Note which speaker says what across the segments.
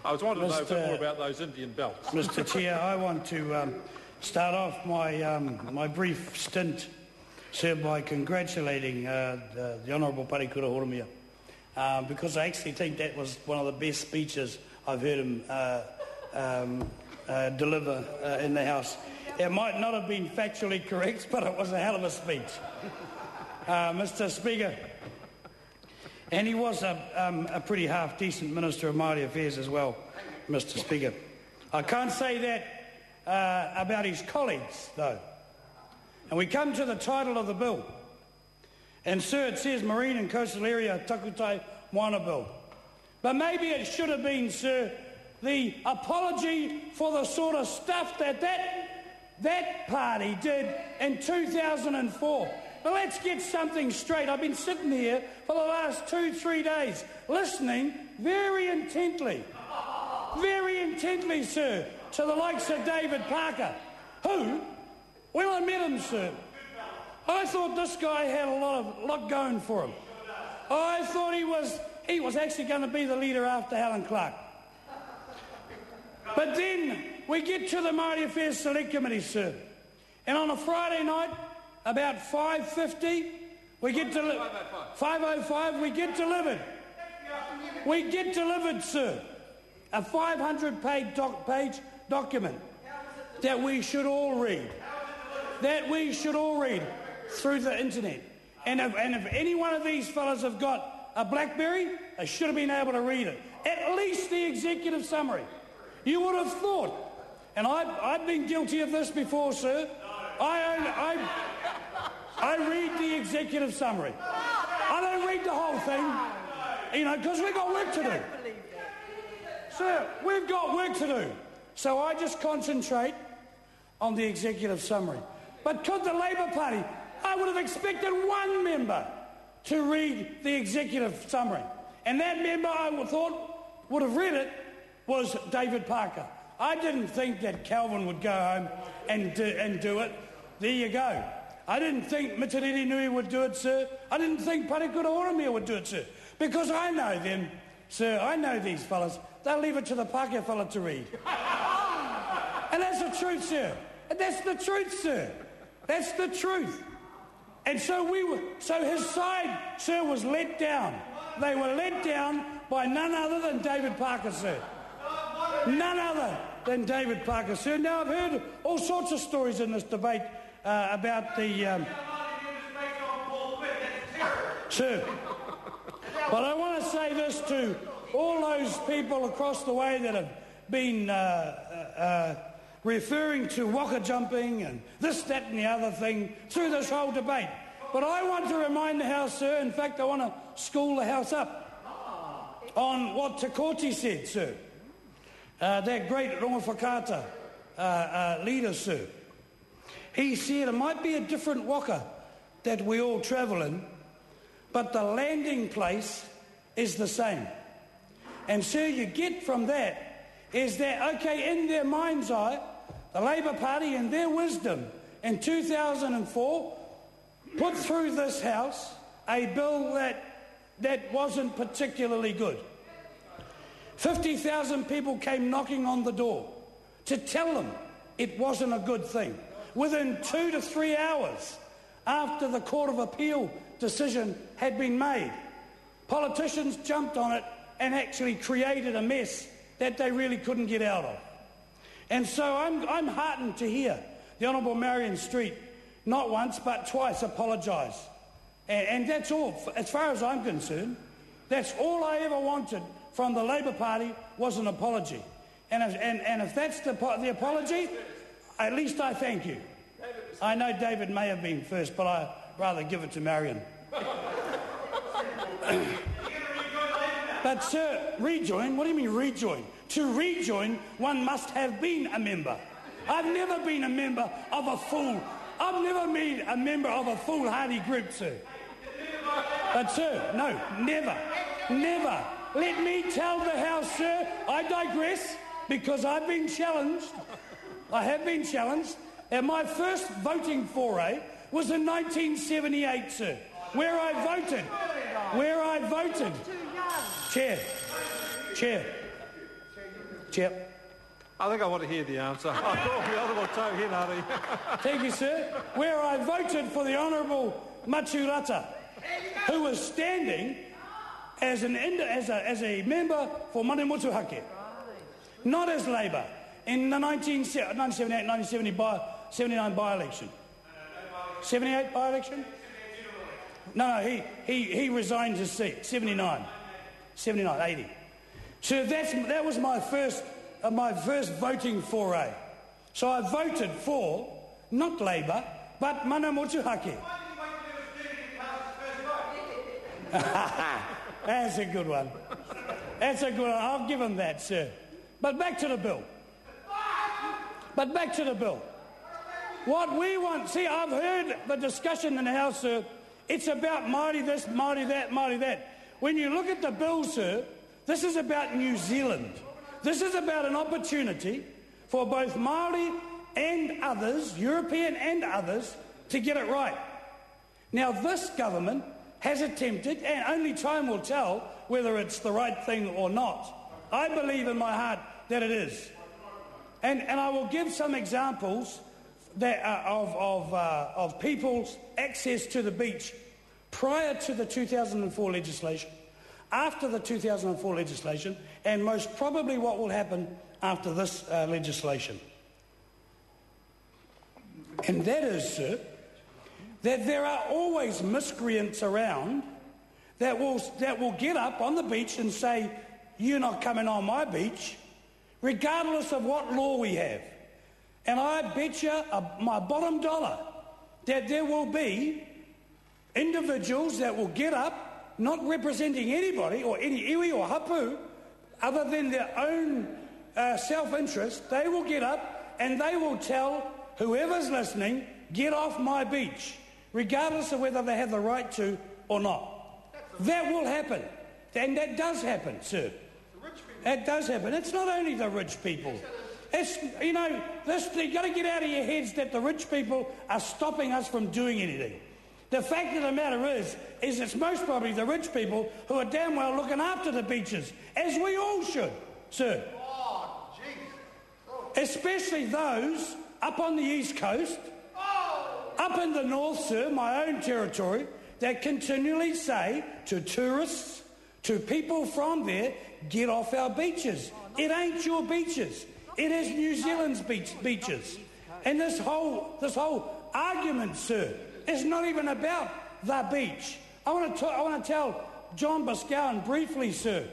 Speaker 1: I was wanting to know a bit more about those Indian belts.
Speaker 2: Mr. Chair, I want to start off my brief stint, sir, by congratulating the Honourable Parikura Horomia, because I actually think that was one of the best speeches I've heard him deliver in the House. It might not have been factually correct, but it was a hell of a speech. Mr. Speaker, and he was a pretty half-decent Minister of Māori Affairs as well, Mr. Speaker. I can't say that about his colleagues, though. And we come to the title of the bill. And, sir, it says Marine and Coastal Area Takutai Moana Bill. But maybe it should have been, sir, the apology for the sort of stuff that party did in 2004. But let's get something straight. I've been sitting here for the last 2-3 days, listening very intently, sir, to the likes of David Parker, who, when I met him, sir, I thought this guy had a lot going for him. I thought he was actually going to be the leader after Helen Clark. But then we get to the Māori Affairs Select Committee, sir, and on a Friday night, about 5:50, we get 5:05, we get delivered. We get delivered, sir, a 500-page document that we should all read. Through the internet. And if any one of these fellas have got a BlackBerry, they should have been able to read it. At least the executive summary. You would have thought, and I've been guilty of this before, sir. I read the executive summary. I don't read the whole thing, because we've got work to do. Sir, we've got work to do. So I just concentrate on the executive summary. But could the Labour Party, I would have expected one member to read the executive summary. And that member I thought would have read it was David Parker. I didn't think that Calvin would go home and do it. There you go. I didn't think Mitariri Nui would do it, sir. I didn't think Parikura Horomia would do it, sir. Because I know them, sir. I know these fellas. They'll leave it to the Pākehā fella to read. And that's the truth, sir. And that's the truth, sir. That's the truth. And so his side, sir, was let down. They were let down by none other than David Parker, sir. None other than David Parker, sir. Now, I've heard all sorts of stories in this debate about the... Sir, but I want to say this to all those people across the way that have been referring to waka jumping and this, that and the other thing through this whole debate. But I want to remind the House, sir, in fact I want to school the House up on what Takutai said, sir. That great Rongo Whakaata leader, sir. He said it might be a different waka that we all travel in, but the landing place is the same. And, sir, you get from that is that, okay, in their mind's eye, the Labour Party, in their wisdom, in 2004, put through this House a bill that wasn't particularly good. 50,000 people came knocking on the door to tell them it wasn't a good thing. Within 2 to 3 hours after the Court of Appeal decision had been made, politicians jumped on it and actually created a mess that they really couldn't get out of. And so I'm heartened to hear the Honourable Marion Street not once but twice apologise. And that's all. As far as I'm concerned, that's all I ever wanted from the Labour Party was an apology. And if that's the apology, at least I thank you. I know David may have been first, but I'd rather give it to Marion. But, sir, rejoin? What do you mean rejoin? To rejoin, one must have been a member. I've never been a member of a foolhardy group, sir. But, sir, no, never. Let me tell the House, sir, I digress, because I've been challenged. I have been challenged. And my first voting foray was in 1978, sir, where I voted. Chair. Chair.
Speaker 1: I think I want to hear the answer. I call the Honourable Tau Hinari.
Speaker 2: Thank you, sir. Where I voted for the Honourable Maturata, who was standing as a member for Manamutuhake, not as Labour, in the 1978-1979 by-election. 78 by-election? No, he resigned his seat. 79, 80. So that was my first voting foray. So I voted for not Labour but Manamutuhake. That's a good one. That's a good one. I'll give him that, sir. But back to the bill. What we want... See, I've heard the discussion in the House, sir. It's about Māori this, Māori that, Māori that. When you look at the bill, sir, this is about New Zealand. This is about an opportunity for both Māori and others, European and others, to get it right. Now, this government has attempted, and only time will tell whether it's the right thing or not. I believe in my heart that it is. And I will give some examples that of people's access to the beach prior to the 2004 legislation, after the 2004 legislation, and most probably what will happen after this legislation. And that is, sir, that there are always miscreants around that will get up on the beach and say, "You're not coming on my beach," regardless of what law we have. And I bet you my bottom dollar that there will be individuals that will get up, not representing anybody or any iwi or hapu, other than their own self-interest. They will get up and they will tell whoever's listening, "Get off my beach," regardless of whether they have the right to or not. That will happen. And that does happen, sir. That does happen. It's not only the rich people. It's, you've got to get out of your heads that the rich people are stopping us from doing anything. The fact of the matter is it's most probably the rich people who are damn well looking after the beaches, as we all should, sir. Especially those up on the East Coast, up in the north, sir, my own territory, that continually say to tourists, to people from there, "Get off our beaches." It ain't your beaches. It is New Zealand's beaches. And this whole argument, sir, is not even about the beach. I want to tell John Boscawen briefly, sir,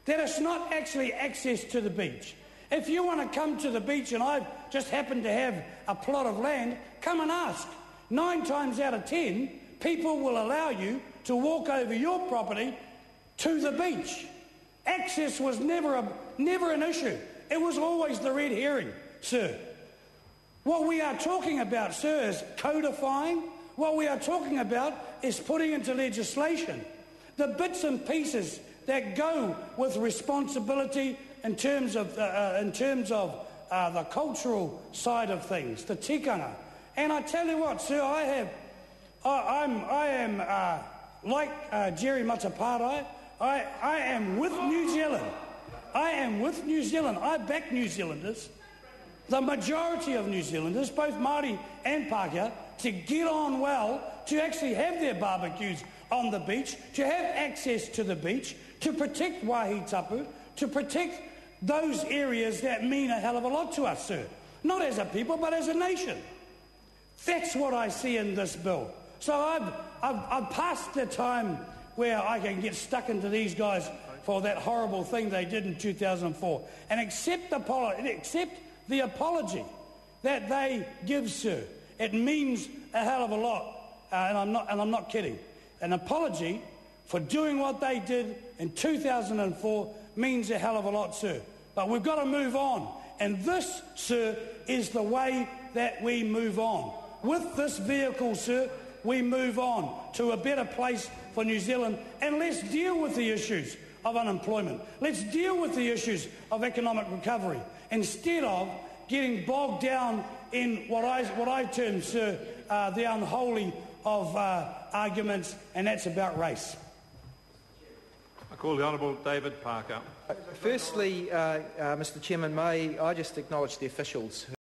Speaker 2: that it's not actually access to the beach. If you want to come to the beach and I just happen to have a plot of land, come and ask. 9 times out of 10, people will allow you to walk over your property to the beach. Access was never an issue. It was always the red herring, sir. What we are talking about, sir, is codifying. What we are talking about is putting into legislation the bits and pieces that go with responsibility in terms of the cultural side of things, the tikanga. And I tell you what, sir, I am like Jerry Mataparai. I am with New Zealand. I am with New Zealand. I back New Zealanders, the majority of New Zealanders, both Māori and Pākehā, to get on well, to actually have their barbecues on the beach, to have access to the beach, to protect wāhi tapu, to protect those areas that mean a hell of a lot to us, sir. Not as a people, but as a nation. That's what I see in this bill. So I've passed the time where I can get stuck into these guys for that horrible thing they did in 2004 and accept the apology that they give, sir. It means a hell of a lot, and I'm not kidding. An apology for doing what they did in 2004 means a hell of a lot, sir. But we've got to move on, and this, sir, is the way that we move on. With this vehicle, sir, we move on to a better place for New Zealand, and let's deal with the issues of unemployment. Let's deal with the issues of economic recovery instead of getting bogged down in what I term, sir, the unholy of arguments, and that's about race.
Speaker 1: I call the Honourable David Parker.
Speaker 3: Firstly, Mr Chairman, may I just acknowledge the officials